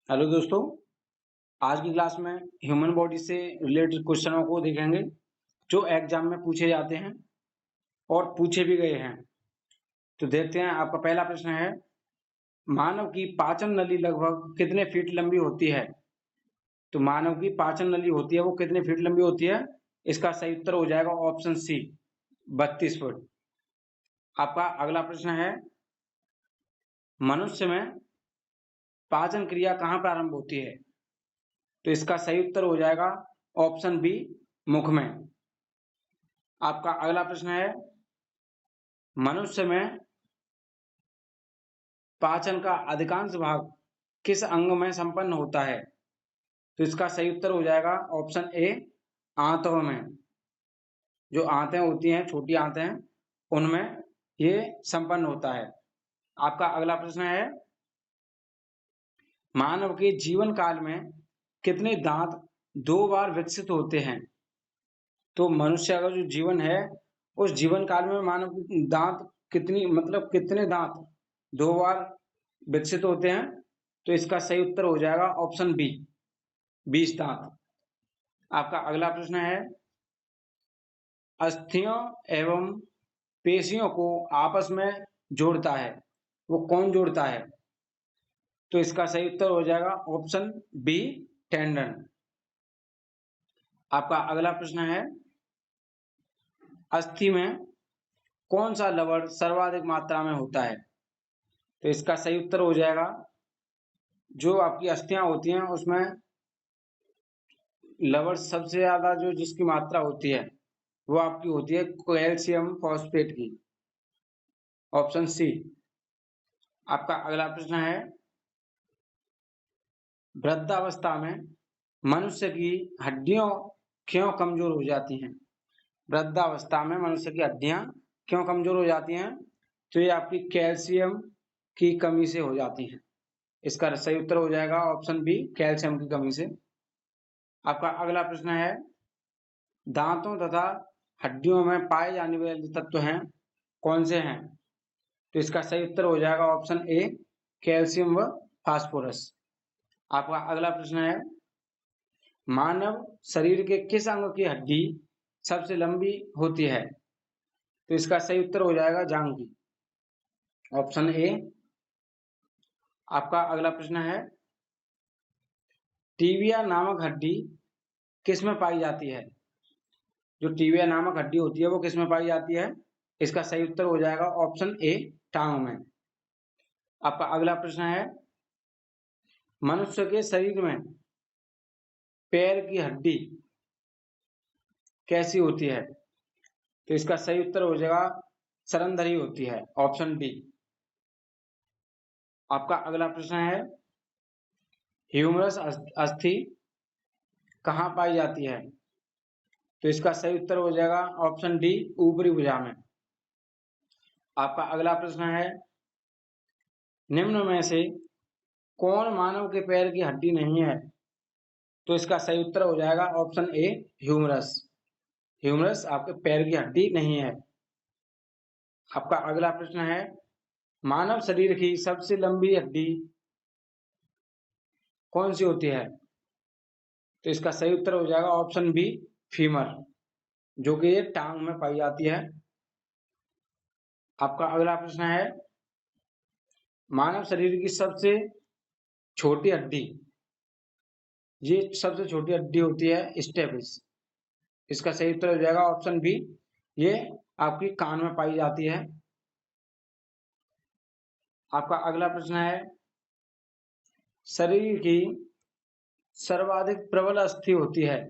Hello दोस्तों, आज की क्लास में ह्यूमन बॉडी से रिलेटेड क्वेश्चनों को देखेंगे जो एग्जाम में पूछे जाते हैं और पूछे भी गए हैं। तो देखते हैं, आपका पहला प्रश्न है, मानव की पाचन नली लगभग कितने फीट लंबी होती है? तो मानव की पाचन नली होती है वो कितने फीट लंबी होती है? इसका सही उत्तर हो जाएगा ऑप्शन सी, 32 फुट। आपका अगला प्रश्न है, मनुष्य में पाचन क्रिया कहाँ प्रारंभ होती है? तो इसका सही उत्तर हो जाएगा ऑप्शन बी, मुख में। आपका अगला प्रश्न है, मनुष्य में पाचन का अधिकांश भाग किस अंग में संपन्न होता है? तो इसका सही उत्तर हो जाएगा ऑप्शन ए, आंतों में। जो आंतें होती हैं, छोटी आंतें हैं, उनमें ये संपन्न होता है। आपका अगला प्रश्न है, मानव के जीवन काल में कितने दांत 2 बार विकसित होते हैं? तो मनुष्य का जो जीवन है, उस जीवन काल में मानव के दांत कितने दांत 2 बार विकसित होते हैं? तो इसका सही उत्तर हो जाएगा ऑप्शन बी, 20 दांत। आपका अगला प्रश्न है, अस्थियों एवं पेशियों को आपस में जोड़ता है, वो कौन जोड़ता है? तो इसका सही उत्तर हो जाएगा ऑप्शन बी, टेंडन। आपका अगला प्रश्न है, अस्थि में कौन सा लवण सर्वाधिक मात्रा में होता है? तो इसका सही उत्तर हो जाएगा, जो आपकी अस्थियां होती हैं उसमें लवण सबसे ज्यादा जो जिसकी मात्रा होती है वो आपकी होती है कैल्शियम फॉस्फेट की, ऑप्शन सी। आपका अगला प्रश्न है, वृद्धावस्था में मनुष्य की हड्डियां क्यों कमजोर हो जाती हैं? वृद्धावस्था में मनुष्य की हड्डियां क्यों कमजोर हो जाती हैं? तो ये आपकी कैल्शियम की कमी से हो जाती हैं। इसका सही उत्तर हो जाएगा ऑप्शन बी, कैल्शियम की कमी से। आपका अगला प्रश्न है, दांतों तथा हड्डियों में पाए जाने वाले तत्व हैं, कौन से हैं? तो इसका सही उत्तर हो जाएगा ऑप्शन ए, कैल्शियम व फास्फोरस। आपका अगला प्रश्न है, मानव शरीर के किस अंग की हड्डी सबसे लंबी होती है? तो इसका सही उत्तर हो जाएगा जांघ की, ऑप्शन ए। आपका अगला प्रश्न है, टीबिया नामक हड्डी किस में पाई जाती है? जो टीबिया नामक हड्डी होती है वो किस में पाई जाती है? इसका सही उत्तर हो जाएगा ऑप्शन ए, टांग में। आपका अगला प्रश्न है, मनुष्य के शरीर में पैर की हड्डी कैसी होती है? तो इसका सही उत्तर हो जाएगा सरंध्री होती है, ऑप्शन डी। आपका अगला प्रश्न है, ह्यूमरस अस्थि कहाँ पाई जाती है? तो इसका सही उत्तर हो जाएगा ऑप्शन डी, ऊपरी भुजा में। आपका अगला प्रश्न है, निम्न में से कौन मानव के पैर की हड्डी नहीं है? तो इसका सही उत्तर हो जाएगा ऑप्शन ए, ह्यूमरस। ह्यूमरस आपके पैर की हड्डी नहीं है। आपका अगला प्रश्न है, मानव शरीर की सबसे लंबी हड्डी कौन सी होती है? तो इसका सही उत्तर हो जाएगा ऑप्शन बी, फीमर, जो कि ये टांग में पाई जाती है। आपका अगला प्रश्न है, मानव शरीर की सबसे छोटी हड्डी, ये सबसे छोटी हड्डी होती है स्टेपिस। इसका सही उत्तर हो जाएगा ऑप्शन बी, ये आपकी कान में पाई जाती है। आपका अगला प्रश्न है, शरीर की सर्वाधिक प्रबल अस्थि होती है,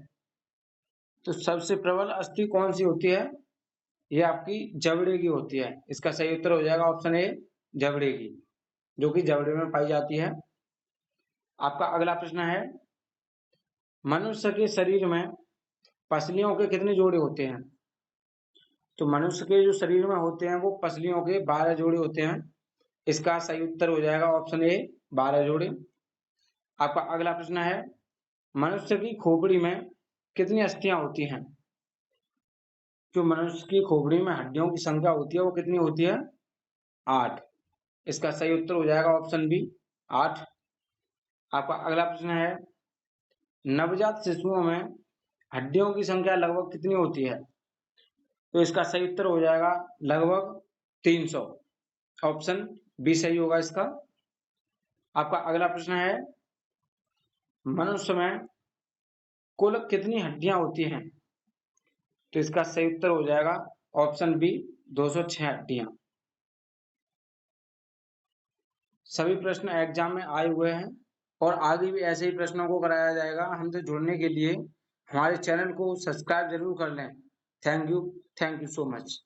तो सबसे प्रबल अस्थि कौन सी होती है? ये आपकी जबड़े की होती है। इसका सही उत्तर हो जाएगा ऑप्शन ए, जबड़े की, जो कि जबड़े में पाई जाती है। आपका अगला प्रश्न है, मनुष्य के शरीर में पसलियों के कितने जोड़े होते हैं? तो मनुष्य के जो शरीर में होते हैं वो पसलियों के 12 जोड़े होते हैं। इसका सही उत्तर हो जाएगा ऑप्शन ए, 12 जोड़े। आपका अगला प्रश्न है, मनुष्य की खोपड़ी में कितनी अस्थियां होती हैं? जो मनुष्य की खोपड़ी में हड्डियों की संख्या होती है वो कितनी होती है? 8। इसका सही उत्तर हो जाएगा ऑप्शन बी, 8। आपका अगला प्रश्न है, नवजात शिशुओं में हड्डियों की संख्या लगभग कितनी होती है? तो इसका सही उत्तर हो जाएगा लगभग 300। ऑप्शन बी सही होगा इसका। आपका अगला प्रश्न है, मनुष्य में कुल कितनी हड्डियां होती हैं? तो इसका सही उत्तर हो जाएगा ऑप्शन बी 206 हड्डियां। सभी प्रश्न एग्जाम में आए हुए हैं और आगे भी ऐसे ही प्रश्नों को कराया जाएगा। हमसे जुड़ने के लिए हमारे चैनल को सब्सक्राइब जरूर कर लें। Thank you so much.